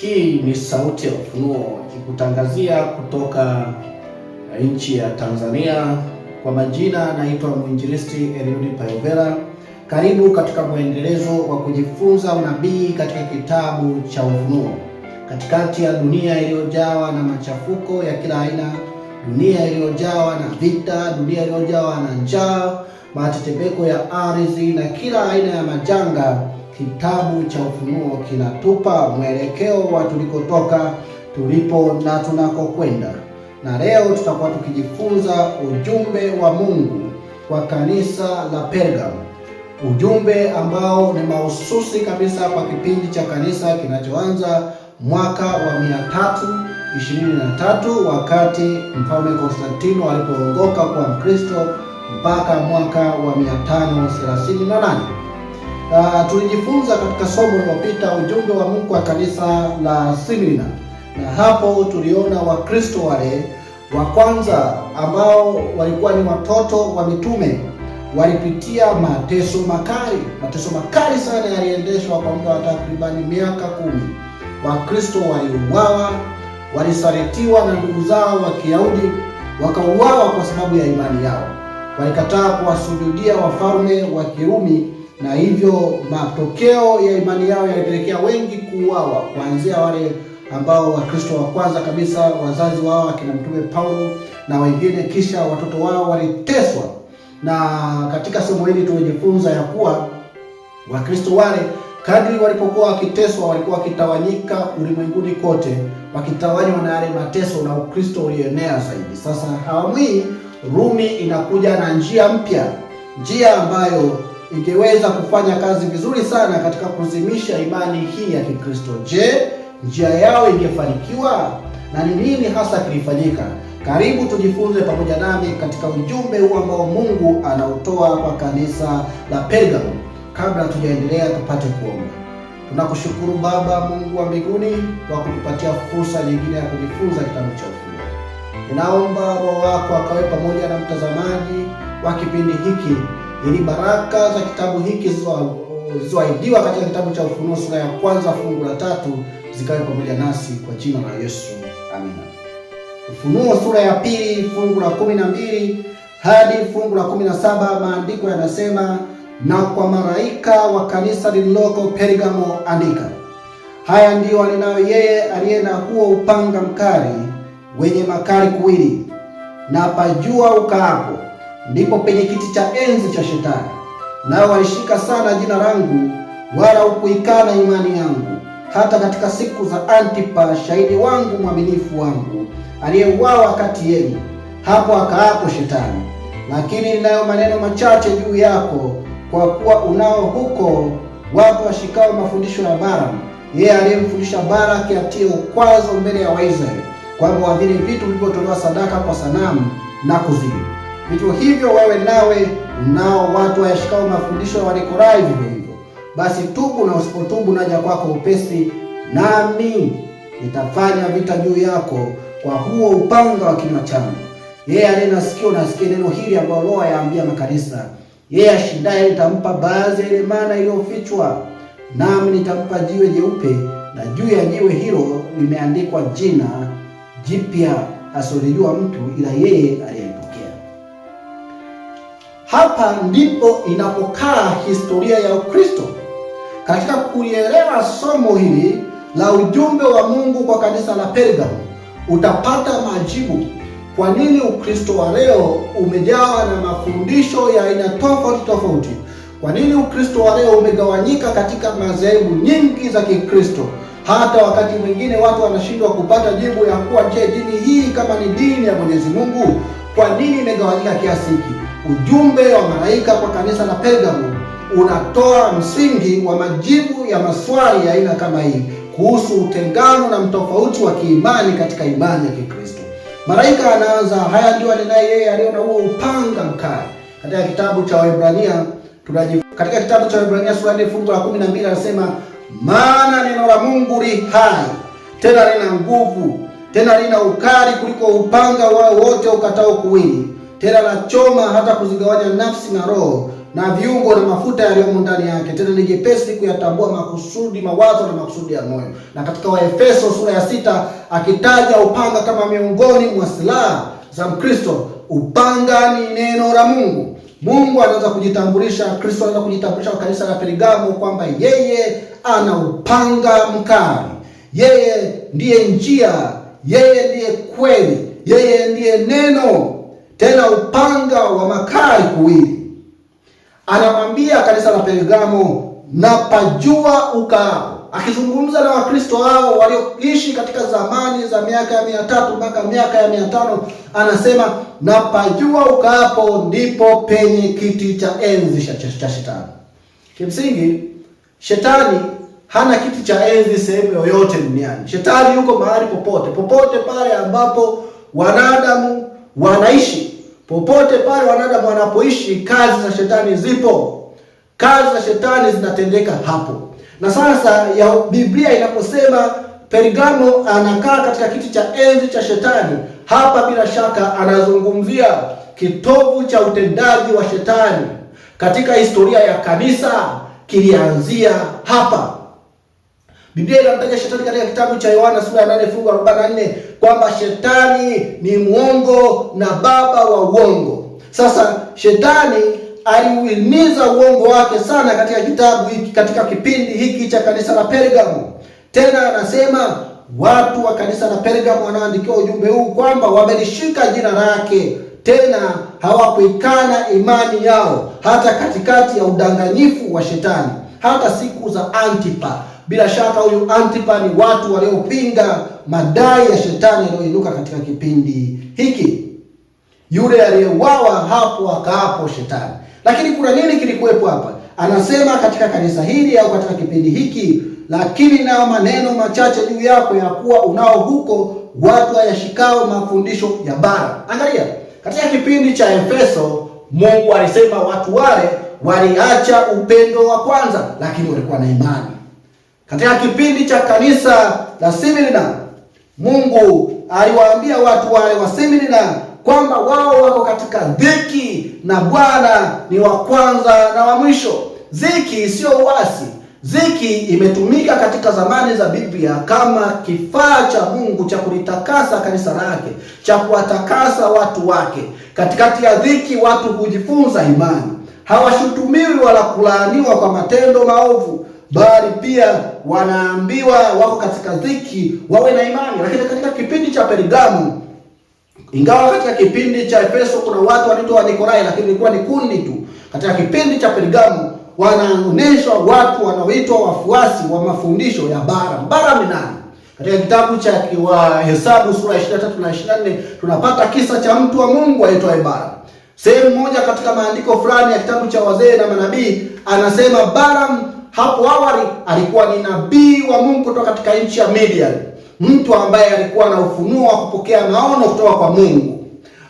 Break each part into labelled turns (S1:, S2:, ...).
S1: Hii ni Sauti ya Ufunuo ikikutangazia kutoka nchi ya Tanzania. Kwa majina naitwa Mwinjilisti Eliudi Payovera. Karibu katika mwendelezo wa kujifunza unabii katika kitabu cha Ufunuo. Katikati ya dunia iliyojawa na machafuko ya kila aina, dunia iliyojawa na vita, dunia iliyojawa na njaa, matetemeko ya ardhi na kila aina ya majanga, kitabu cha Ufunuo kinatupa mwelekeo wa tulikotoka, tulipo na tunakokwenda. Na leo tutakuwa tukijifunza ujumbe wa Mungu kwa kanisa la Pergamo. Ujumbe ambao ni mahususi kabisa kwa kipindi cha kanisa kinachoanza mwaka wa 323 wakati Mfalme Konstantino alipoongoka kuwa Mkristo mpaka mwaka wa 538. Tulijifunza katika somo lililopita ujumbe wa Mungu kwa kanisa la Smyrna, na hapo tuliona Wakristo wale wa kwanza ambao walikuwa ni watoto wa mitume walipitia mateso makali sana yaliendeshwa kwa muda wa takribani miaka 10. Wakristo waliuawa, walisalitiwa na ndugu zao wa Kiyahudi, wakauawa kwa sababu ya imani yao. Walikataa kuwasujudia wafalme wa Kirumi, na hivyo matokeo ya imani yao yalipelekea wengi kuuawa, kuanzia wale ambao Wakristo wa kwanza kabisa, wazazi wao akina Mtume Paulo na wengine, kisha watoto wao waliteswa. Na katika somo hili tumejifunza ya kuwa Wakristo wale kadri walipokuwa wakiteswa walikuwa wakitawanyika ulimwenguni kote, wakitawanywa na yale mateso na Ukristo ulienea zaidi. Sasa awamu hii Rumi inakuja na njia mpya, njia ambayo ingeweza kufanya kazi vizuri sana katika kuzimisha imani hii ya Kikristo. Je, njia yao ingefanikiwa? Na ni nini hasa kilifanyika? Karibu tujifunze pamoja nami katika ujumbe huu ambao Mungu anautoa kwa kanisa la Pergamo. Kabla tujaendelea, tupate kuomba. Tunakushukuru Baba Mungu wa mbinguni kwa kutupatia fursa nyingine ya kujifunza kitabu cha Ufunuo. Ninaomba Roho wako akawe pamoja na mtazamaji wa kipindi hiki, ili baraka za kitabu hiki zilizoahidiwa katika kitabu cha Ufunuo sura ya 1 fungu la 3 zikawe pamoja nasi kwa jina la Yesu. Amina. Ufunuo sura ya 2 fungu la 12 hadi fungu la 17, maandiko yanasema: na kwa malaika wa kanisa lililoko Pergamo andika, haya ndiyo anenayo yeye aliye na huo upanga mkali wenye makali kuwili, na pajua ukaapo ndipo penye kiti cha enzi cha Shetani, nao walishika sana jina langu, wala hukuikana imani yangu, hata katika siku za Antipa shahidi wangu mwaminifu wangu, aliyeuawa kati yenu. Hapo akaapo Shetani. Lakini ninayo maneno machache juu yako, kwa kuwa unao huko watu washikao mafundisho ya Balaam, yeye aliyemfundisha Balaki atie ukwazo mbele ya Waisraeli, kwamba wavile vitu vilivyotolewa sadaka kwa sanamu na kuzini. Vitu hivyo wewe nawe unao watu wayashikao mafundisho ya Wanikorai vivyo hivyo. Basi tubu, na usipotubu naja kwako upesi, nami nitafanya vita juu yako kwa huo upanga wa kinywa changu. Yeye aliye na sikio na asikie neno hili ambalo Roho yaambia makanisa. Yeye ashindaye nitampa baadhi ya ile mana iliyofichwa, nami nitampa jiwe jeupe, na juu ya jiwe hilo limeandikwa jina jipya asilolijua mtu ila yeye aliyepokea. Hapa ndipo inapokaa historia ya Ukristo. Katika kulielewa somo hili la ujumbe wa Mungu kwa kanisa la Pergamo, utapata majibu kwa nini Ukristo wa leo umejawa na mafundisho ya aina tofauti. Kwa nini Ukristo wa leo umegawanyika katika madhehebu nyingi za Kikristo, hata wakati mwingine watu wanashindwa kupata jibu ya kuwa, je, dini hii kama ni dini ya Mwenyezi Mungu, kwa nini imegawanyika kiasi hiki? Ujumbe wa malaika kwa kanisa la Pergamo unatoa msingi wa majibu ya maswali ya aina kama hii kuhusu utengano na mtofauti wa kiimani katika imani ya Kikristo. Malaika anaanza, haya ndio anenaye yeye aliye na huo upanga mkali. Katika kitabu cha Waebrania sura ya 4 fungu la 12 anasema, maana neno la Mungu li hai, tena lina nguvu, tena lina ukali kuliko upanga wao wote ukatao kuwili, tena lachoma hata kuzigawanya nafsi na roho na viungo na mafuta yaliyomo ndani yake, tena ni jepesi kuyatambua makusudi, mawazo na makusudi ya moyo. Na katika Waefeso sura ya 6 akitaja upanga kama miongoni mwa silaha za Mkristo, upanga ni neno la Mungu. Mungu anaweza kujitambulisha, Kristo anaweza kujitambulisha kwa kanisa la Pergamo kwamba yeye ana upanga mkali. Yeye ndiye njia, yeye ndiye kweli, yeye ndiye neno, tena upanga wa makali kuwili. Anamwambia kanisa la Pergamo, napajua ukaapo. Akizungumza na Wakristo hao walioishi katika zamani za miaka ya 300 mpaka miaka ya 500, anasema napajua ukaapo ndipo penye kiti cha enzi cha Shetani. Kimsingi, Shetani hana kiti cha enzi sehemu yoyote duniani. Shetani yuko mahali popote pale ambapo wanadamu wanaishi. Popote pale wanadamu wanapoishi, kazi za Shetani zipo. Kazi za Shetani zinatendeka hapo. Na sasa ya Biblia inaposema Pergamo anakaa katika kiti cha enzi cha Shetani, hapa bila shaka anazungumzia kitovu cha utendaji wa Shetani katika historia ya kanisa kilianzia hapa. Biblia inamtaja Shetani katika kitabu cha Yohana sura ya 8 fungu 44 kwamba Shetani ni mwongo na baba wa uongo. Sasa Shetani aliuhimiza uongo wake sana katika kitabu hiki, katika kipindi hiki cha kanisa la Pergamo. Tena anasema watu wa kanisa la Pergamo wanaandikiwa ujumbe huu kwamba wamelishika jina lake, tena hawakuikana imani yao hata katikati ya udanganyifu wa Shetani, hata siku za Antipa. Bila shaka huyu Antipa ni watu waliopinga madai ya Shetani yaliyoinuka katika kipindi hiki. Yule aliyeuawa hapo akaapo Shetani. Lakini kuna nini kilikuwepo hapa? Anasema katika kanisa hili au katika kipindi hiki, lakini nao maneno machache juu yako ya kuwa unao huko watu wayashikao mafundisho ya bara. Angalia, katika kipindi cha Efeso Mungu alisema watu wale waliacha upendo wa kwanza, lakini walikuwa na imani. Katika kipindi cha kanisa la Smyrna, Mungu aliwaambia watu wale wa Smyrna kwamba wao wako katika dhiki na Bwana ni wa kwanza na wa mwisho. Dhiki sio uasi. Dhiki imetumika katika zamani za Biblia kama kifaa cha Mungu cha kulitakasa kanisa lake, cha kuwatakasa watu wake. Katikati ya dhiki watu hujifunza imani. Hawashutumiwi wala kulaaniwa kwa matendo maovu, bali pia wanaambiwa wako katika dhiki wawe na imani. Lakini katika kipindi cha Pergamo, ingawa katika kipindi cha Efeso kuna watu wanaitwa wa Nikolai, lakini ilikuwa ni kundi tu. Katika kipindi cha Pergamo wanaonyeshwa watu wanaoitwa wafuasi wa mafundisho ya Balaam. Balaam ni nani? Katika kitabu cha Hesabu sura 23 na 24 tunapata kisa cha mtu wa Mungu aitwaye Balaam. Sehemu moja katika maandiko fulani ya kitabu cha Wazee na Manabii anasema Balaam hapo awali alikuwa ni nabii wa Mungu kutoka katika nchi ya Midian, mtu ambaye alikuwa na ufunuo wa kupokea maono kutoka kwa Mungu.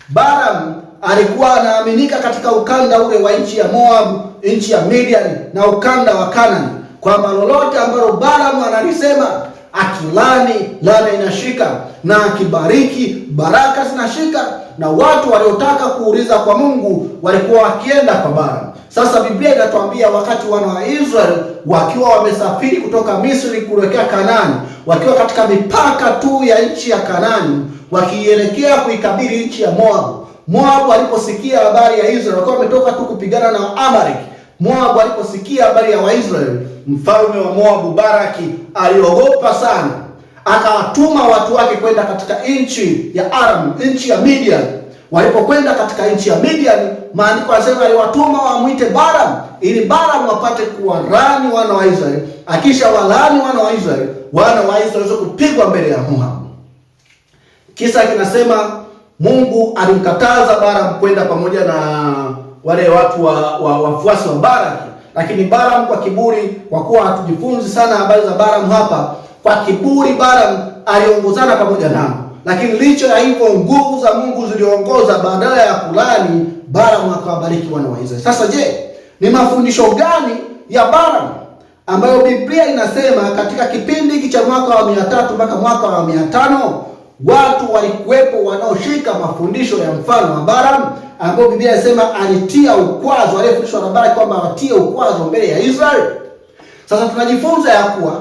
S1: Balaam alikuwa anaaminika katika ukanda ule wa nchi ya Moab, nchi ya Midian na ukanda wa Kanani, kwamba lolote ambalo Balaam analisema, akilani laana inashika, na akibariki baraka zinashika, na watu waliotaka kuuliza kwa Mungu walikuwa wakienda kwa Balaam. Sasa Biblia inatuambia wakati wana wa Israeli wakiwa wamesafiri kutoka Misri kuelekea Kanaani, wakiwa katika mipaka tu ya nchi ya Kanaani, wakielekea kuikabili nchi ya Moab. Moab aliposikia habari ya Israeli, walikuwa wametoka tu kupigana na Amalek. Moab aliposikia habari ya Waisraeli, mfalme wa Moab Baraki aliogopa sana. Akawatuma watu wake kwenda katika nchi ya Aram, nchi ya Midian. Walipokwenda katika nchi ya Midian, maandiko yanasema aliwatuma wamuite Balaam ili Balaam wapate kuwarani wana wa Israeli. Akisha walani wana wa Israeli waweze kupigwa mbele ya Moab. Kisa kinasema Mungu alimkataza Balaam kwenda pamoja na wale watu wafuasi wa Baraki, lakini Balaam kwa kiburi, kwa kuwa hatujifunzi sana habari za Balaam hapa, kwa kiburi Balaam aliongozana pamoja nao. Lakini licha ya hivyo nguvu za Mungu ziliongoza, badala ya kulani Balaam akawabariki wana wa Israeli. Sasa je, ni mafundisho gani ya Balaam ambayo Biblia inasema katika kipindi hiki cha mwaka wa 300 mpaka mwaka wa 500 watu walikuwepo wanaoshika mafundisho ya mfano wa Balaam, ambao Biblia inasema alitia ukwazo, aliyefundishwa na Balaki kwamba watie ukwazo mbele ya Israeli. Sasa tunajifunza ya kuwa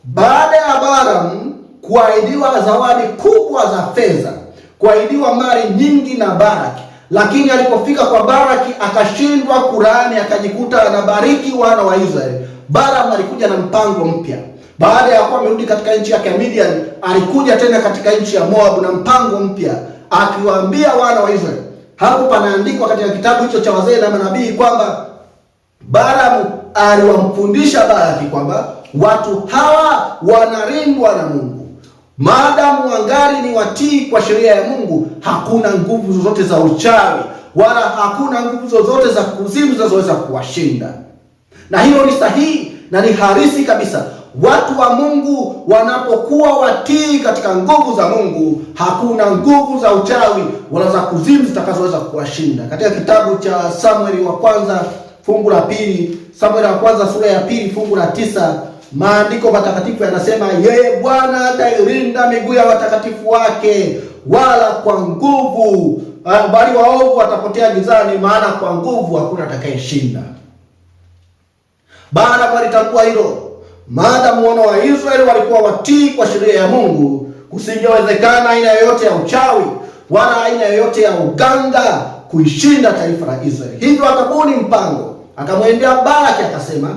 S1: baada ya Balaam kuahidiwa zawadi kubwa za fedha, kuahidiwa mali nyingi na Balaki, lakini alipofika kwa Balaki akashindwa kulaani, akajikuta anabariki wana wa Israeli. Balaam alikuja na mpango mpya. Baada ya kuwa amerudi katika nchi yake ya Midian, alikuja tena katika nchi ya Moab na mpango mpya, akiwaambia wana wa Israeli. Hapo panaandikwa katika kitabu hicho cha wazee na manabii kwamba Balaam aliwamfundisha Balaki kwamba watu hawa wanalindwa na Mungu. Maadamu wangali ni watii kwa sheria ya Mungu, hakuna nguvu zozote za uchawi wala hakuna nguvu zozote za kuzimu zinazoweza kuwashinda. Na hilo ni sahihi na ni halisi kabisa. Watu wa Mungu wanapokuwa watii katika nguvu za Mungu, hakuna nguvu za uchawi wala za kuzimu zitakazoweza kuwashinda. Katika kitabu cha Samueli wa kwanza fungu la pili, Samueli wa kwanza sura ya pili fungu la 9, maandiko matakatifu yanasema, yeye Bwana atailinda miguu ya watakatifu wake, wala kwa nguvu bali waovu watapotea gizani, maana kwa nguvu hakuna atakayeshinda. Baada walitambua hilo, maadamu wana wa Israeli walikuwa watii kwa sheria ya Mungu, kusingewezekana aina yoyote ya uchawi wala aina yoyote ya uganga kuishinda taifa la Israeli. Hivyo akabuni mpango, akamwendea Balaki akasema,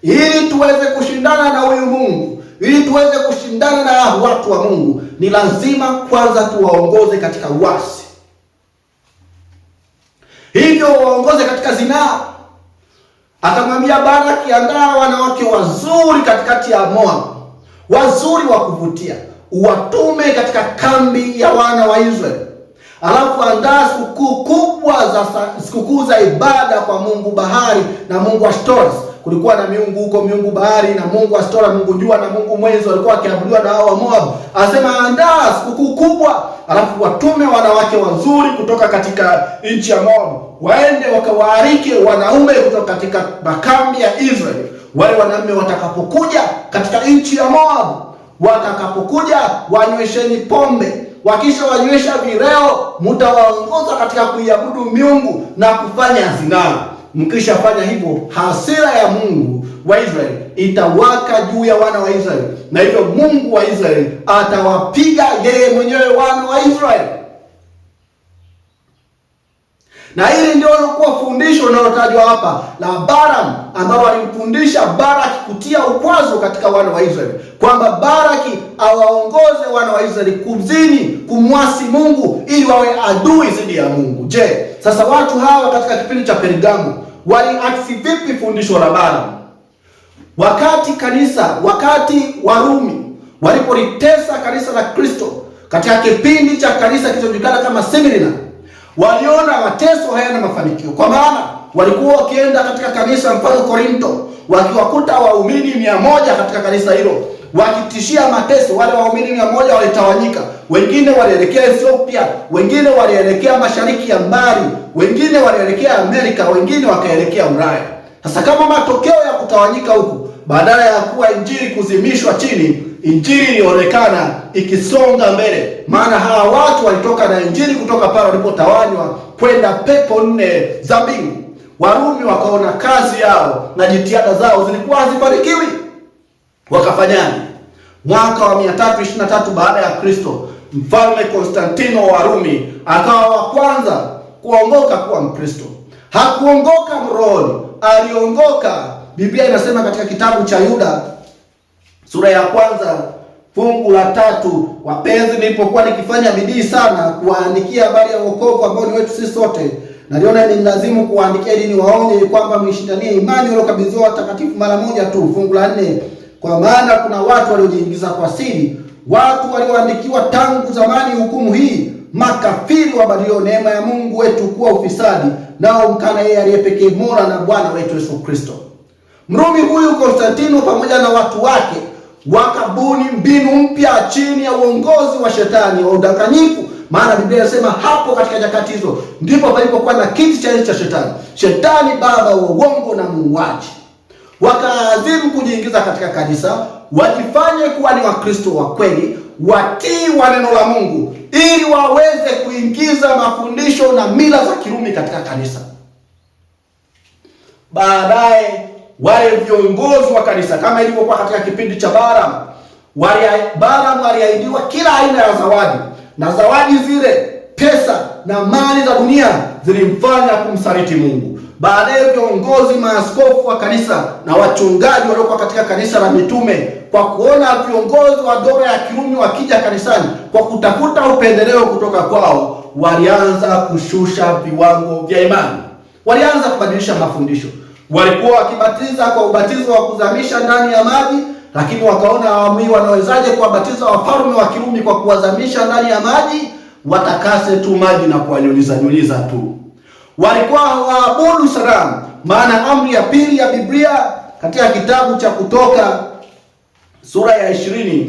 S1: ili tuweze kushindana na huyu Mungu, ili tuweze kushindana na watu wa Mungu, ni lazima kwanza tuwaongoze katika uasi. Hivyo waongoze katika zinaa. Akamwambia Balaki, andaa wanawake wazuri katikati ya Moab, wazuri wa kuvutia, uwatume katika kambi ya wana wa Israeli. Alafu andaa sikukuu za ibada kwa Mungu bahari na Mungu Ashtoreth. Kulikuwa na miungu huko, miungu bahari na Mungu Ashtoreth, Mungu jua na Mungu mwezi, walikuwa wakiabudiwa na hao wa Moab. Anasema andaa sikukuu kubwa, alafu watume wanawake wazuri kutoka katika nchi ya Moab, waende wakawaarike wanaume kutoka katika makambi ya Israeli. Wale wanaume watakapokuja katika nchi ya Moab, watakapokuja wanywesheni pombe. Wakisha wanywesha vileo, mtawaongoza katika kuiabudu miungu na kufanya zinaa. Mkishafanya hivyo, hasira ya Mungu wa Israeli itawaka juu ya wana wa Israeli, na hivyo Mungu wa Israeli atawapiga yeye mwenyewe wana wa Israeli. Na hili ndio lilikuwa fundisho linalotajwa hapa la Balaam, ambao alimfundisha Balaki kutia ukwazo katika wana wa Israeli, kwamba Balaki awaongoze wana wa Israeli kuzini, kumwasi Mungu, ili wawe adui dhidi ya Mungu. Je, sasa watu hawa katika kipindi cha Pergamo waliaksi vipi fundisho la Balaam? Wakati Warumi walipolitesa kanisa la Kristo katika kipindi cha kanisa kilichojulikana kama Smyrna, waliona mateso hayana mafanikio, kwa maana walikuwa wakienda katika kanisa mfano Korinto, wakiwakuta waumini 100 katika kanisa hilo, wakitishia mateso. Wale waumini 100 walitawanyika, wengine walielekea Ethiopia, wengine walielekea mashariki ya mbali, wengine walielekea Amerika, wengine wakaelekea Ulaya. Sasa kama matokeo ya kutawanyika huku, badala ya kuwa injili kuzimishwa chini, injili ilionekana ikisonga mbele. Maana hawa watu walitoka na injili kutoka pale walipotawanywa kwenda pepo 4 za mbingu. Warumi wakaona kazi yao na jitihada zao zilikuwa hazifanikiwi. Wakafanyaje? Mwaka wa 323 baada ya Kristo, Mfalme Konstantino wa Rumi akawa wa kwanza kuongoka kuwa Mkristo. Hakuongoka mrohoni, aliongoka. Biblia inasema katika kitabu cha Yuda sura ya kwanza fungu la 3, wapenzi, nilipokuwa nikifanya bidii sana kuwaandikia habari ya wokovu ambao ni wetu sisi sote, naliona ni lazimu kuwaandikia ili niwaonye kwamba mshindanie imani waliokabidhiwa watakatifu mara moja tu. Fungu la 4, kwa maana kuna watu waliojiingiza kwa siri, watu walioandikiwa tangu zamani hukumu hii, makafiri wabadilio neema ya Mungu wetu kuwa ufisadi, nao mkana yeye aliye pekee Mola na Bwana wetu Yesu Kristo. Mrumi huyu Konstantino pamoja na watu wake wakabuni mbinu mpya chini ya uongozi wa shetani wa udanganyifu. Maana Biblia inasema hapo katika nyakati hizo ndipo palipokuwa na kiti cha enzi cha shetani, shetani baba wa uongo na muuaji. Wakaazimu kujiingiza katika kanisa, wajifanye kuwa ni Wakristo wa kweli, watii wa neno la Mungu, ili waweze kuingiza mafundisho na mila za Kirumi katika kanisa. Baadaye wale viongozi wa kanisa, kama ilivyokuwa katika kipindi cha Balaam, waliahidiwa kila aina ya zawadi, na zawadi zile, pesa na mali za dunia, zilimfanya kumsaliti Mungu. Baadaye viongozi, maaskofu wa kanisa na wachungaji waliokuwa katika kanisa la mitume, kwa kuona viongozi wa dola ya Kirumi wakija kanisani kwa kutafuta upendeleo kutoka kwao, walianza kushusha viwango vya imani. Walianza kubadilisha mafundisho. Walikuwa wakibatiza kwa ubatizo wa kuzamisha ndani ya maji, lakini wakaona awamu hii wanawezaje kuwabatiza wafalme wa Kirumi kwa kuwazamisha ndani ya maji? Watakase tu maji na kuwanyunyiza tu. Walikuwa hawaabudu sanamu, maana amri ya pili ya Biblia katika kitabu cha Kutoka sura ya 20,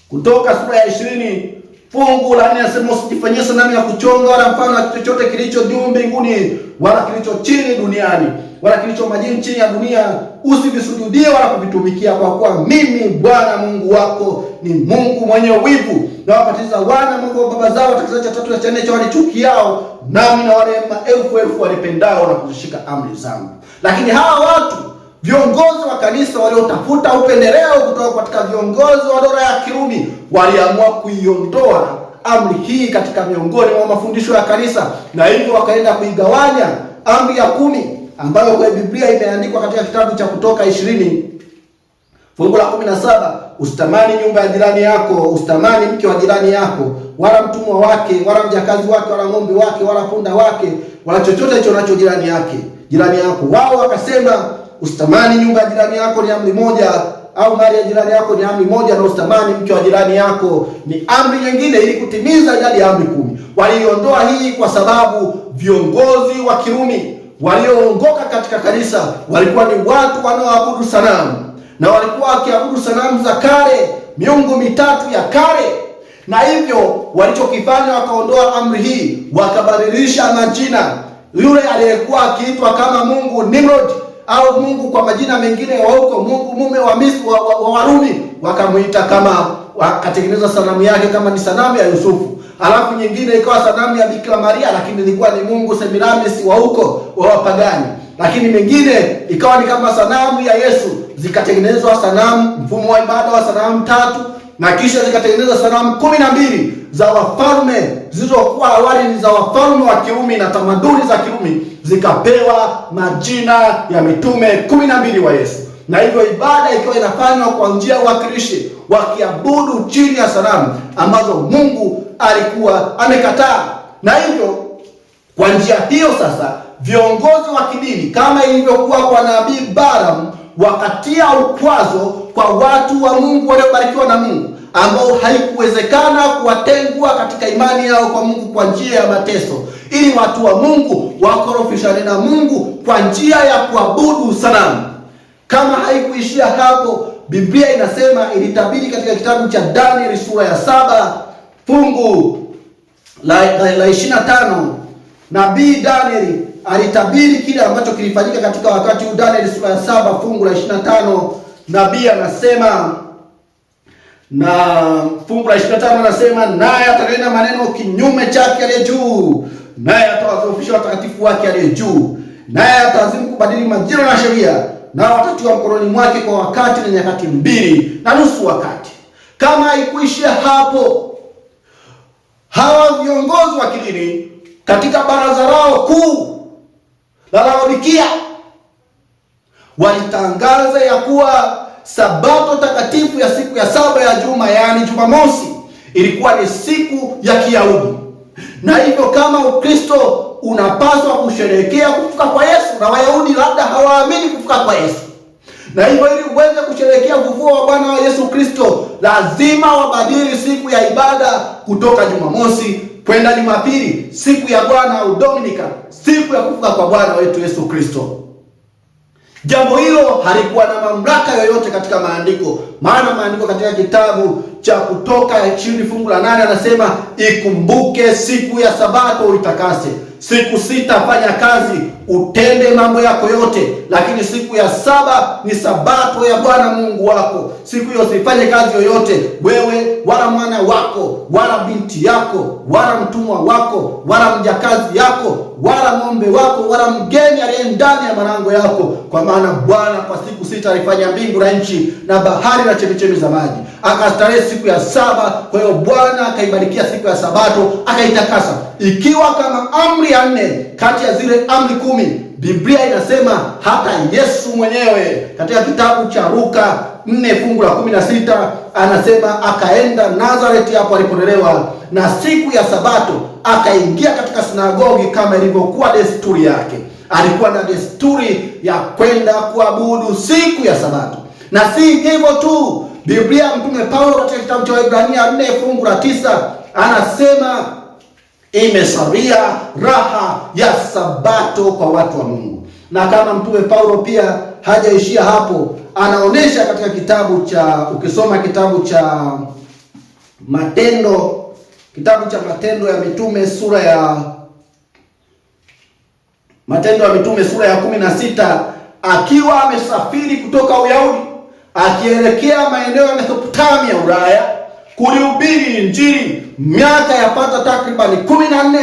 S1: Kutoka sura ya 20 fungu la 4 nasema, usijifanyie sanamu ya kuchonga wala mfano wa kitu chochote kilicho juu mbinguni wala kilicho chini duniani wala kilicho majini chini ya dunia, usivisujudie wala kuvitumikia, kwa kuwa mimi Bwana Mungu wako ni Mungu mwenye wivu, na wapatiza wana Mungu wa baba zao katika kizazi cha 3 na cha 4 cha wanichukiao, nami na wale maelfu walipendao na kuzishika amri zangu. Lakini hawa watu, viongozi wa kanisa waliotafuta upendeleo kutoka katika viongozi wa dola ya Kirumi, waliamua kuiondoa amri hii katika miongoni mwa mafundisho ya kanisa, na hivyo wakaenda kuigawanya amri ya 10 ambayo kwa Biblia imeandikwa katika kitabu cha Kutoka 20 fungu la 17, usitamani nyumba ya jirani yako, usitamani mke wa jirani yako, wala mtumwa wake, wala mjakazi wake, wala ng'ombe wake, wala punda wake, wala chochote hicho nacho jirani yako. Wao wakasema usitamani nyumba ya jirani yako ni amri moja, au mali ya jirani yako ni amri moja, na usitamani mke wa jirani yako ni amri nyingine, ili kutimiza idadi ya amri 10. Waliondoa hii kwa sababu viongozi wa Kirumi walioongoka katika kanisa walikuwa ni watu wanaoabudu sanamu, na walikuwa wakiabudu sanamu za kale, miungu mitatu ya kale. Na hivyo walichokifanya, wakaondoa amri hii, wakabadilisha majina. Yule aliyekuwa akiitwa kama Mungu Nimrod, au Mungu kwa majina mengine wa huko, Mungu mume wa Misri wa Warumi, wakamuita kama, wakatengeneza sanamu yake kama ni sanamu ya Yusufu. Alafu nyingine ikawa sanamu ya Bikira Maria, lakini ilikuwa ni Mungu Semiramis wa huko wa wapagani. Lakini mengine ikawa ni kama sanamu ya Yesu, zikatengenezwa sanamu, mfumo wa ibada wa sanamu 3, na kisha zikatengenezwa sanamu 12 za wafalme zilizokuwa awali ni za wafalme wa Kirumi, na tamaduni za Kirumi zikapewa majina ya mitume 12 wa Yesu. Na hivyo ibada ikiwa inafanywa kwa njia ya uwakilishi, wakiabudu chini ya sanamu ambazo Mungu alikuwa amekataa. Na hivyo kwa njia hiyo sasa, viongozi wa kidini kama ilivyokuwa kwa nabii Balaam, wakatia ukwazo kwa watu wa Mungu waliobarikiwa na Mungu, ambao haikuwezekana kuwatengua katika imani yao kwa Mungu kwa njia ya mateso, ili watu wa Mungu wakorofishane na Mungu kwa njia ya kuabudu sanamu. Kama haikuishia hapo, Biblia inasema, ilitabiri katika kitabu cha Danieli sura ya 7 fungu la 25. Nabii Danieli alitabiri kile ambacho kilifanyika katika wakati huu. Danieli sura ya 7 fungu la 25, nabii anasema, na fungu la 25 anasema, naye atanena maneno kinyume chake aliye juu, naye atawadhoofisha watakatifu wake aliye juu, naye atazimu kubadili majira na sheria, nao watatiwa mkononi mwake kwa wakati na nyakati 2.5 wakati. Kama haikuishia hapo, hawa viongozi wa kidini katika baraza lao kuu la Laodikia walitangaza ya kuwa Sabato takatifu ya siku ya 7 ya juma, yaani Jumamosi, ilikuwa ni siku ya Kiyahudi. Na hivyo kama Ukristo unapaswa kusherehekea kufufuka kwa Yesu, na Wayahudi labda hawaamini kufufuka kwa Yesu. Na hivyo ili uweze kusherehekea ufufuo wa Bwana wa Yesu Kristo, lazima wabadili siku ya ibada kutoka Jumamosi kwenda Jumapili, siku ya Bwana au Dominika, siku ya kufufuka kwa Bwana wetu Yesu Kristo. Jambo hilo halikuwa na mamlaka yoyote katika maandiko, maana maandiko katika kitabu cha Kutoka 20 fungu la 8 anasema, ikumbuke siku ya Sabato uitakase, Siku 6 fanya kazi, utende mambo yako yote, lakini siku ya 7 ni sabato ya Bwana Mungu wako. Siku hiyo usifanye kazi yoyote, wewe wala mwana wako wala binti yako wala mtumwa wako wala mjakazi yako wala ng'ombe wako wala mgeni aliye ndani ya malango yako, kwa maana Bwana kwa siku 6 alifanya mbingu na nchi na bahari na chemchemi za maji, akastarehe siku ya 7. Kwa hiyo Bwana akaibarikia siku ya sabato akaitakasa, ikiwa kama amri ya 4 kati ya zile amri 10. Biblia inasema hata Yesu mwenyewe katika kitabu cha Luka 4 fungu la 16 anasema akaenda Nazareti, hapo alipolelewa, na siku ya sabato akaingia katika sinagogi kama ilivyokuwa desturi yake. Alikuwa na desturi ya kwenda kuabudu siku ya sabato. Na si hivyo tu, Biblia Mtume Paulo katika kitabu cha Waebrania 4 fungu la 9 anasema imesalia raha ya sabato kwa watu wa Mungu. Na kama Mtume Paulo pia hajaishia hapo, anaonesha katika kitabu cha, ukisoma kitabu cha Matendo, kitabu cha Matendo ya Mitume sura ya Matendo ya Mitume sura ya 16, akiwa amesafiri kutoka Uyahudi akielekea maeneo ya Mesopotamia Ulaya kulihubiri Injili, miaka yapata takribani 14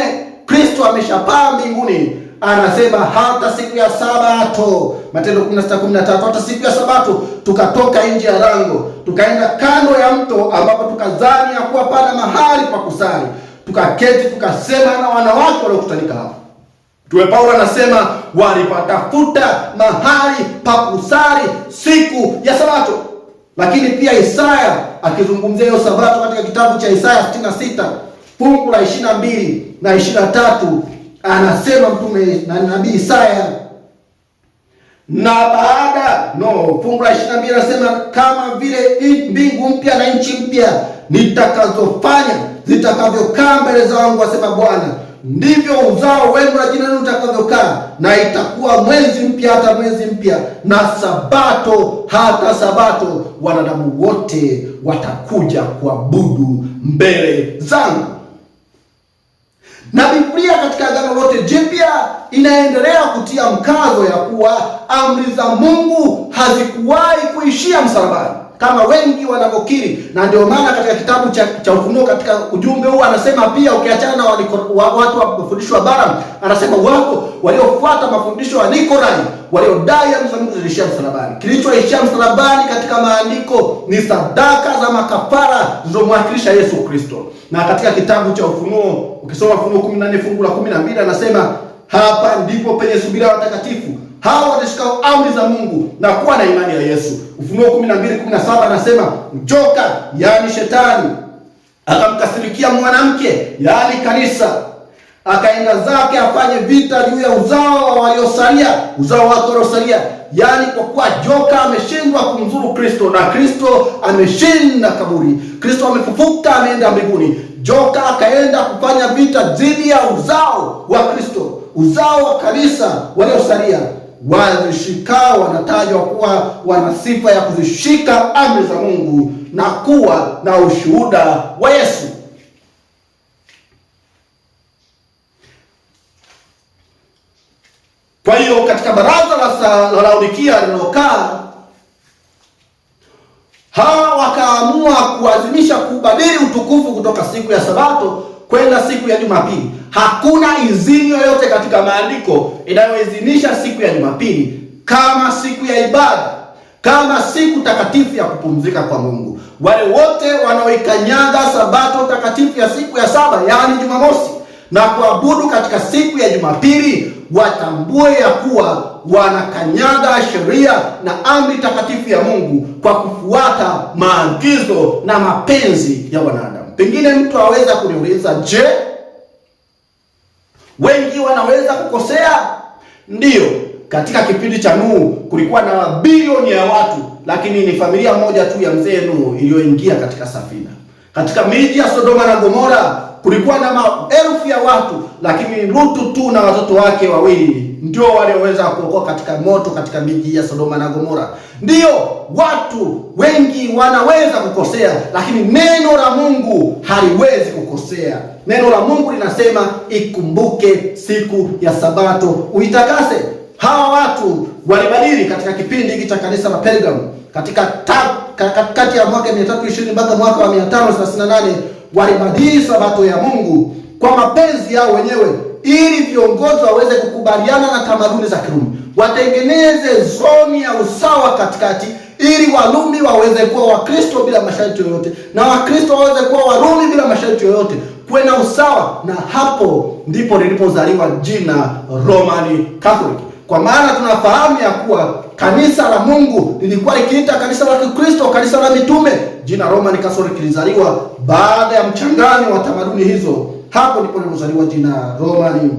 S1: Kristo ameshapaa mbinguni. Anasema hata siku ya sabato, Matendo 16:13, hata siku ya sabato tukatoka nje ya lango tukaenda kando ya mto, ambapo tukazani ya kuwa pana mahali pa kusali, tukaketi tukasema na wanawake waliokutanika hapo. Mtume Paulo anasema walipatafuta mahali pa kusali siku ya sabato. Lakini pia Isaya akizungumzia hiyo sabato katika kitabu cha Isaya 66 fungu la 22 na 23, anasema mtume na nabii Isaya, na baada fungu la 22 anasema kama vile mbingu mpya na nchi mpya nitakazofanya zitakavyokaa mbele zangu, asema Bwana, ndivyo uzao wenu na jina lenu utakavyokaa, na itakuwa mwezi mpya hata mwezi mpya, na sabato hata sabato, wanadamu wote watakuja kuabudu mbele zangu. Na Biblia katika Agano lote Jipya inaendelea kutia mkazo ya kuwa amri za Mungu hazikuwahi kuishia msalabani kama wengi wanavyokiri. Na ndio maana katika kitabu cha Ufunuo katika ujumbe huu anasema pia, ukiachana na watu wa mafundisho wa Balaam, anasema wako waliofuata mafundisho ya Nikolai waliodai amri za Mungu zilishia msalabani. Kilichoishia msalabani katika maandiko ni sadaka za makafara zilizomwakilisha Yesu Kristo. Na katika kitabu cha Ufunuo, ukisoma Ufunuo 14 fungu la 12, anasema hapa ndipo penye subira watakatifu, hao watashika amri za Mungu na kuwa na imani ya Yesu. Ufunuo 12:17 anasema joka, yani shetani, akamkasirikia mwanamke, yani kanisa, akaenda zake afanye vita juu ya uzao waliosalia, uzao wake waliosalia. Yani kwa kuwa joka ameshindwa kumzuru Kristo na Kristo ameshinda kaburi, Kristo amefufuka, ameenda mbinguni, joka akaenda kufanya vita dhidi ya uzao wa Kristo, uzao wa kanisa waliosalia. Wazishikao wanatajwa kuwa wana sifa ya kuzishika amri za Mungu na kuwa na ushuhuda wa Yesu. Kwa hiyo katika baraza la Laodikia lililokaa, hawa wakaamua kuadhimisha, kubadili utukufu kutoka siku ya sabato kwenda siku ya Jumapili. Hakuna idhini yoyote katika maandiko inayoidhinisha siku ya Jumapili kama siku ya ibada, kama siku takatifu ya kupumzika kwa Mungu. Wale wote wanaoikanyaga sabato takatifu ya siku ya 7, yaani Jumamosi, na kuabudu katika siku ya Jumapili, watambue ya kuwa wanakanyaga sheria na amri takatifu ya Mungu kwa kufuata maagizo na mapenzi ya wanadamu. Pengine mtu aweza kuniuliza, je, wengi wanaweza kukosea? Ndiyo, katika kipindi cha Nuhu kulikuwa na mabilioni ya watu, lakini ni familia moja tu ya mzee Nuhu iliyoingia katika safina. Katika miji ya Sodoma na Gomora kulikuwa na maelfu ya watu, lakini Lutu tu na watoto wake 2 ndio walioweza kuokoka katika moto katika miji ya Sodoma na Gomora. Ndio watu wengi wanaweza kukosea, lakini neno la Mungu haliwezi kukosea. Neno la Mungu linasema ikumbuke siku ya Sabato uitakase. Hawa watu walibadili katika kipindi hiki cha kanisa la Pergamo, katika kati ya mwaka 320 mpaka mwaka wa 538 walibadili Sabato ya Mungu kwa mapenzi yao wenyewe, ili viongozi waweze kukubaliana na tamaduni za Kirumi, watengeneze zoni ya usawa katikati, ili Warumi waweze kuwa Wakristo bila masharti yoyote na Wakristo waweze kuwa Warumi bila masharti yoyote, kuwe na usawa. Na hapo ndipo lilipozaliwa jina Roman Catholic, kwa maana tunafahamu ya kuwa kanisa la Mungu lilikuwa likiita kanisa la Kikristo kanisa la mitume. Jina Roman Catholic lilizaliwa baada ya mchanganyo wa tamaduni hizo. Hapo ndipo lilizaliwa jina Roman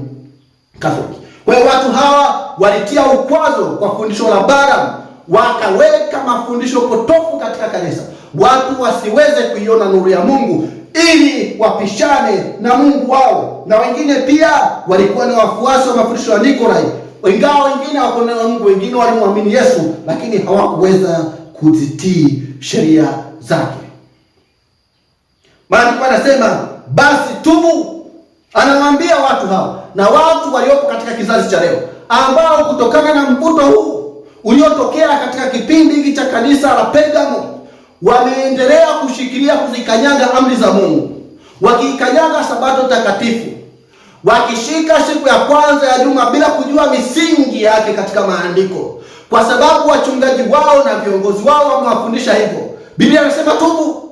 S1: Catholic. Kwa hiyo watu hawa walitia ukwazo kwa fundisho la Balaam, wakaweka mafundisho potofu katika kanisa, watu wasiweze kuiona nuru ya Mungu, ili wapishane na Mungu wao. Na wengine pia walikuwa ni wafuasi wa mafundisho ya Nikolai, ingawa wengine hawakuona Mungu, wengine walimwamini Yesu, lakini hawakuweza kuzitii sheria zake. Maandiko yanasema basi tubu. Anawaambia watu hawa na watu waliopo katika kizazi cha leo, ambao kutokana na mvuto huu uliotokea katika kipindi hiki cha kanisa la Pergamo, wameendelea kushikilia kuzikanyaga amri za Mungu, wakikanyaga Sabato takatifu, wakishika siku ya kwanza ya juma bila kujua misingi yake katika maandiko, kwa sababu wachungaji wao na viongozi wao wamewafundisha hivyo. Biblia inasema tubu.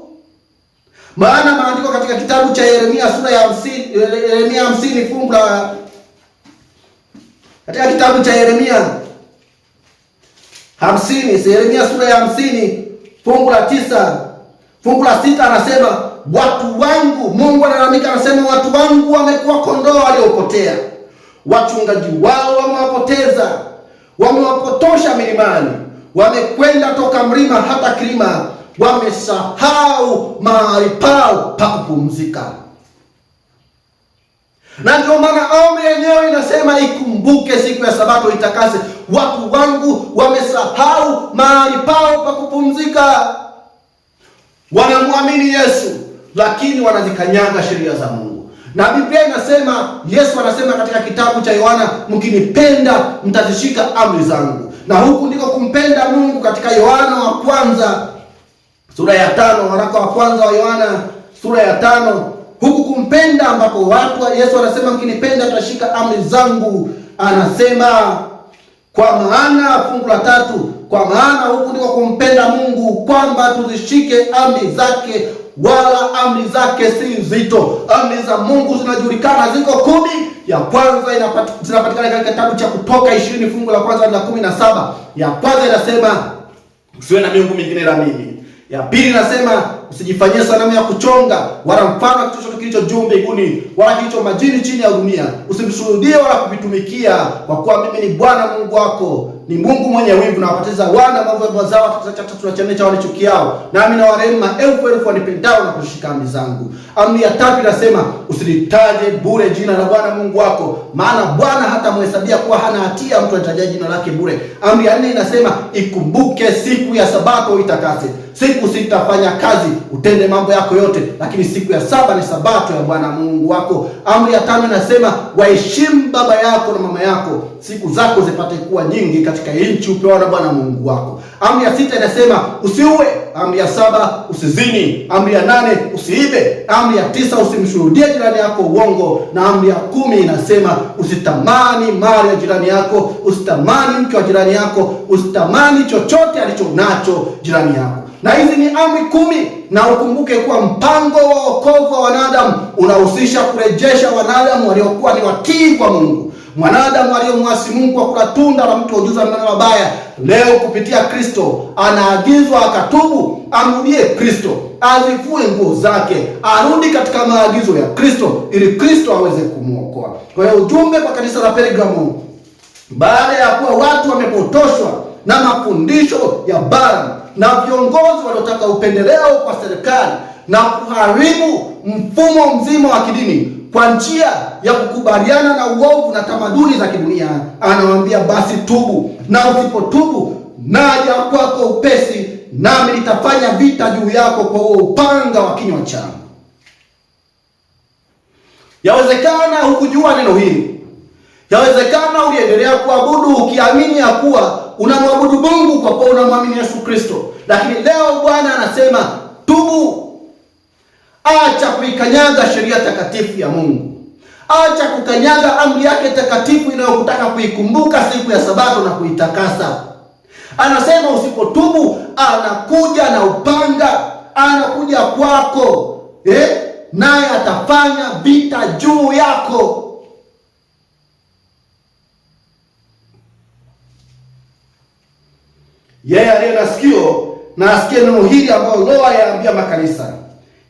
S1: Maana maandiko katika kitabu cha Yeremia sura ya 50 fungu la katika kitabu cha Yeremia 50, Yeremia sura ya 50 fungu la 9, fungu la 6 anasema watu wangu, Mungu analalamika, anasema watu wangu wamekuwa kondoo waliopotea, wachungaji wao wamewapoteza, wamewapotosha milimani, wamekwenda toka mlima hata kilima, wamesahau mahali pao pa kupumzika. Na ndio maana amri yenyewe inasema ikumbuke siku ya Sabato itakase. Watu wangu wamesahau mahali pao pa kupumzika. Wanamwamini Yesu, lakini wanazikanyaga sheria za Mungu. Na Biblia inasema, Yesu anasema katika kitabu cha Yohana, mkinipenda mtazishika amri zangu. Na huku ndiko kumpenda Mungu katika Yohana wa kwanza sura ya 5, waraka wa kwanza wa Yohana sura ya 5, huku kumpenda ambapo watu wa Yesu anasema mkinipenda mtashika amri zangu. Anasema kwa maana, fungu la 3, kwa maana huku ndiko kumpenda Mungu, kwamba tuzishike amri zake, wala amri zake si nzito. Amri za Mungu zinajulikana, ziko 10. Ya kwanza zinapatikana katika kitabu cha Kutoka 20 fungu la kwanza na 17. Ya kwanza inasema usiwe na miungu mingine ila mimi. Ya pili inasema usijifanyie sanamu ya kuchonga, wala mfano wa kitu chochote kilicho juu mbinguni, wala kilicho majini chini ya dunia. Usimsujudie wala kuvitumikia, kwa kuwa mimi ni Bwana Mungu wako, ni Mungu mwenye wivu, na wapoteza wana maovu zao tatu na cha nne cha wanichukiao, nami na warehemu maelfu elfu wanipendao na kushika amri zangu. Amri ya 3 inasema usilitaje bure jina la Bwana Mungu wako, maana Bwana hata mhesabia kuwa hana hatia mtu anataja jina lake bure. Amri ya 4 inasema ikumbuke siku ya Sabato uitakase. Siku 6 fanya kazi, utende mambo yako yote, lakini siku ya 7 ni Sabato ya Bwana Mungu wako. Amri ya 5 inasema waheshimu baba yako na mama yako, siku zako zipate kuwa nyingi katika nchi upewa na Bwana Mungu wako. Amri ya 6 inasema usiue. Amri ya 7 usizini. Amri ya 8 usiibe. Amri ya 9 usimshuhudie jirani yako uongo, na amri ya 10 inasema usitamani mali ya jirani yako, usitamani mke wa jirani yako, usitamani chochote alicho nacho jirani yako. Na hizi ni amri 10, na ukumbuke kuwa mpango wa wokovu wa wanadamu unahusisha kurejesha wanadamu waliokuwa ni watii kwa Mungu. Mwanadamu aliyemwasi Mungu kwa kula tunda la mti wa ujuzi wa maneno mabaya, leo kupitia Kristo anaagizwa akatubu, amrudie Kristo, azifue nguo zake, arudi katika maagizo ya Kristo, ili Kristo aweze kumuokoa. Kwa hiyo ujumbe kwa kanisa la Pergamo, baada ya kuwa watu wamepotoshwa na mafundisho ya Balaam na viongozi waliotaka upendeleo kwa serikali na kuharibu mfumo mzima wa kidini, kwa njia ya kukubaliana na uovu na tamaduni za kidunia, anawaambia basi tubu, na usipotubu naja kwako upesi, nami nitafanya vita juu yako kwa upanga wa kinywa changu. Yawezekana hukujua neno hili. Yawezekana uliendelea kuabudu ukiamini ya kuwa unamwabudu Mungu kwa kuwa unamwamini Yesu Kristo. Lakini leo Bwana anasema tubu. Acha kuikanyaga sheria takatifu ya Mungu. Acha kukanyaga amri yake takatifu inayokutaka kuikumbuka siku ya Sabato na kuitakasa. Anasema usipotubu, anakuja na upanga, anakuja kwako, naye atafanya vita juu yako. Yeye aliye na sikio na asikie neno hili ambalo Roho yaambia makanisa.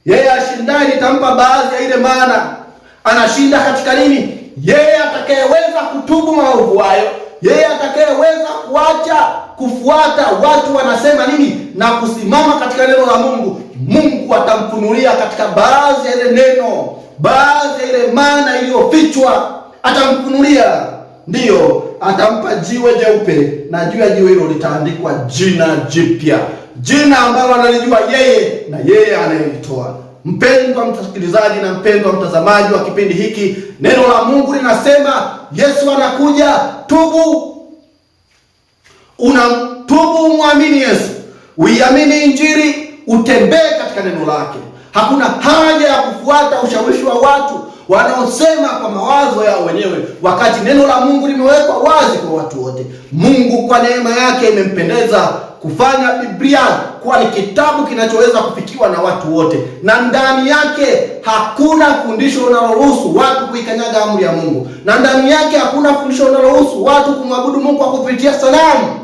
S1: Yeye ashindaye nitampa baadhi ya ile mana. Anashinda katika nini? Yeye atakayeweza kutubu maovu hayo, yeye atakayeweza kuacha kufuata watu wanasema nini na kusimama katika neno la Mungu. Mungu atamfunulia katika baadhi ya ile neno, baadhi ya ile mana iliyofichwa atamfunulia. Ndiyo, atampa jiwe jeupe, na juu ya jiwe hilo litaandikwa jina jipya, jina ambalo analijua yeye na yeye anayelitoa. Mpendwa msikilizaji na mpendwa mtazamaji wa kipindi hiki, neno la Mungu linasema Yesu anakuja. Tubu. Unamtubu, muamini Yesu, uiamini Injili, utembee katika neno lake. Hakuna haja ya kufuata ushawishi wa watu wanaosema kwa mawazo yao wenyewe, wakati neno la Mungu limewekwa wazi kwa watu wote. Mungu kwa neema yake imempendeza kufanya Biblia kuwa ni kitabu kinachoweza kufikiwa na watu wote, na ndani yake hakuna fundisho linaloruhusu watu kuikanyaga amri ya Mungu, na ndani yake hakuna fundisho linaloruhusu watu kumwabudu Mungu kwa kupitia sanamu.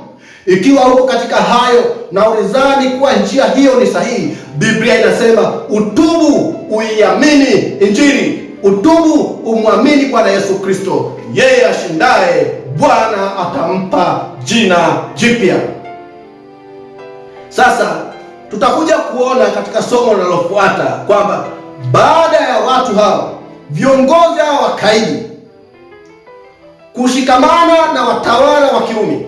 S1: Ikiwa uko katika hayo na ulizani kuwa njia hiyo ni sahihi, Biblia inasema utubu, uiamini Injili, utubu, umwamini Bwana Yesu Kristo. Yeye ashindaye, Bwana atampa jina jipya. Sasa tutakuja kuona katika somo linalofuata kwamba baada ya watu hao, viongozi hao wakaidi, kushikamana na watawala wa Kirumi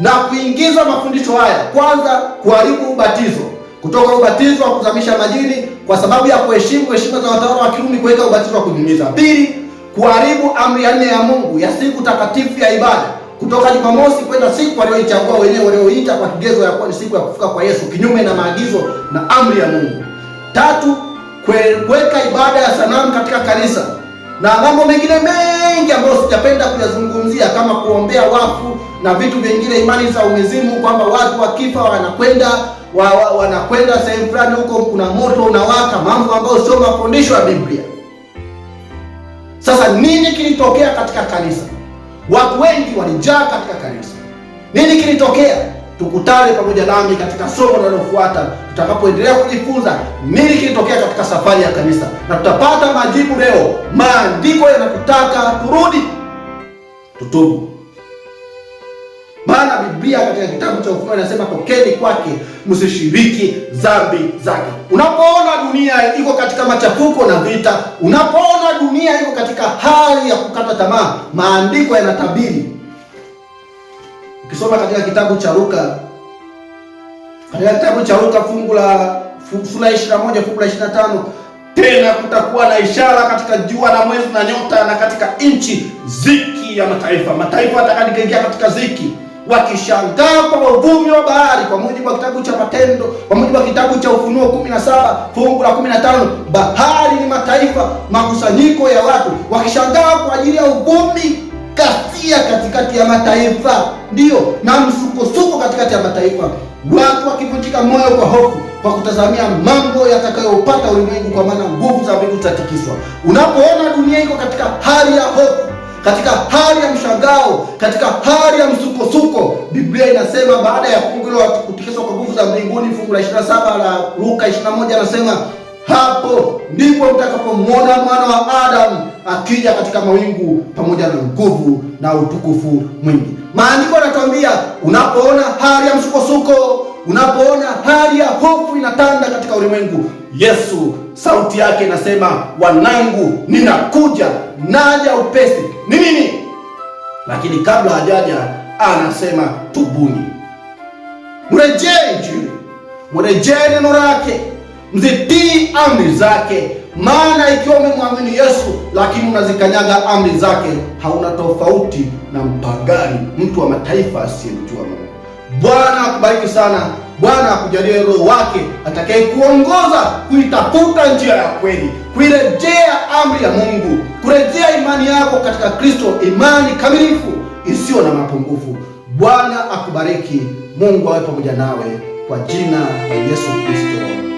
S1: na kuingiza mafundisho haya, kwanza kuharibu ubatizo, kutoka ubatizo wa kuzamisha majini kwa sababu ya kuheshimu heshima za watawala wa Kirumi, kuweka ubatizo wa kunyunyiza. Pili, kuharibu amri ya 4 ya Mungu ya siku takatifu ya ibada, kutoka Jumamosi kwenda siku walioichagua wenyewe, walioita kwa kigezo ya kuwa ni siku ya kufuka kwa Yesu, kinyume na maagizo na amri ya Mungu. Tatu, kuweka ibada ya sanamu katika kanisa na mambo mengine mengi ambayo sijapenda kuyazungumzia, kama kuombea wafu na vitu vingine, imani za umizimu, kwamba watu wakifa wanakwenda sehemu fulani huko kuna moto unawaka, mambo ambayo sio mafundisho ya Biblia. Sasa nini kilitokea katika kanisa? Watu wengi walijaa katika kanisa. Nini kilitokea? Tukutane pamoja nami katika somo linalofuata tutakapoendelea kujifunza nini kilitokea katika safari ya kanisa, na tutapata majibu leo. Maandiko yanatutaka turudi, tutubu. Maana Biblia katika kitabu cha Ufunuo inasema tokeni kwake, msishiriki dhambi zake. Unapoona dunia iko katika machafuko na vita, unapoona dunia iko katika hali ya kukata tamaa, maandiko yanatabiri. Ukisoma katika kitabu cha Luka, sura 21 fungu la 25, tena kutakuwa na ishara katika jua na mwezi na nyota, na katika nchi ziki ya mataifa. Mataifa atakayoingia katika ziki, wakishangaa kwa uvumi wa bahari, kwa mujibu wa kitabu cha Matendo, kwa mujibu wa kitabu cha Ufunuo 17 fungu la 15. Bahari ni mataifa, makusanyiko ya watu wakishangaa kwa ajili ya uvumi kasia katikati ya mataifa, ndio, na msukosuko katikati ya mataifa, watu wakivunjika moyo kwa hofu, kwa kutazamia mambo yatakayopata ulimwengu, kwa maana nguvu za mbingu zitatikiswa. Unapoona dunia iko katika hali ya hofu, katika hali ya mshangao, katika hali ya msukosuko, Biblia inasema baada ya fungu hilo kutikiswa kwa nguvu za mbinguni, fungu la 27 la Luka 21 anasema hapo ndipo mtakapomwona Mwana wa Adamu akija katika mawingu pamoja na nguvu na utukufu mwingi. Maandiko yanatuambia unapoona hali ya msukosuko, unapoona hali ya hofu inatanda katika ulimwengu, Yesu sauti yake inasema, wanangu, ninakuja, naja upesi, ni mimi. Lakini kabla hajaja anasema, tubuni, mrejee Injili, mrejee neno lake, mzitii amri zake. Maana ikiwa umemwamini Yesu lakini unazikanyaga amri zake, hauna tofauti na mpagani, mtu wa mataifa asiyemjua Mungu. Bwana akubariki sana. Bwana akujalie Roho wake atakaye kuongoza kuitafuta njia ya kweli, kuirejea amri ya Mungu, kurejea imani yako katika Kristo, imani kamilifu isiyo na mapungufu. Bwana akubariki. Mungu awe pamoja nawe kwa jina la Yesu Kristo.